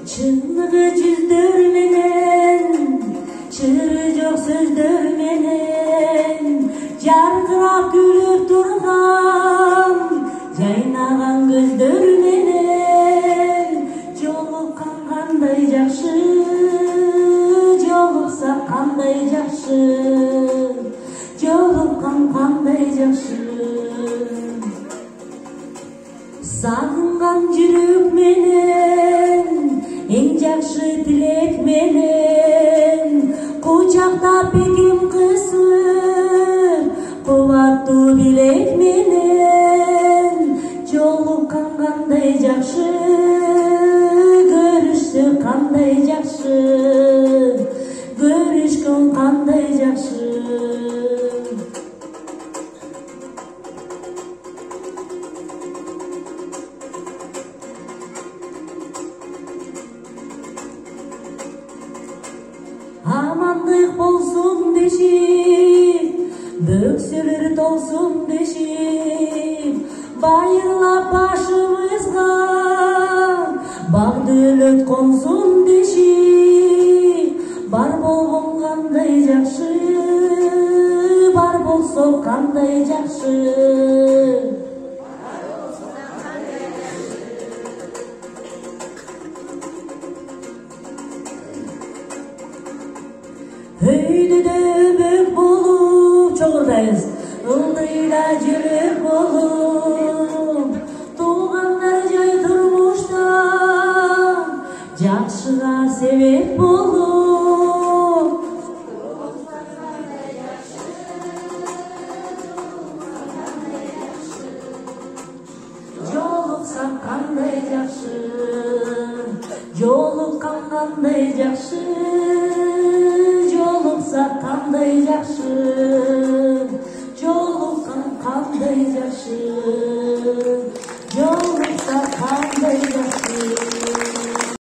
Чынлығы жүздөр менен, чыры жок сөздөр менен, жаркырап күлүп турган, жайнаган көздөр менен, жолуккан кандай жакшы, жолукса кандай жакшы, жолуккан кандай жакшы. Сагынган жүрөк менен, эң жакшы тилек менен, кучактап бекем кысып, кубаттуу билек менен, жолуккан кандай жакшы, көрүшсө кандай жакшы, көрүшкөн кандай жакшы. Амандык болсун дешип, бөксөлөр толсун дешип, байырлап башыбызга бак дөөлөт консун дешип, бар болгон кандай жакшы, бар болсо кандай жакшы. Өйдүдө бөк болуп, чогурдайбыз, ылдыйда жүрөк болуп, туугандар жай турмушта, жакшыга себеп болуп. Жолуксак кандай жакшы, жолуккан кандай жакшы, жолукса кандай жакшы.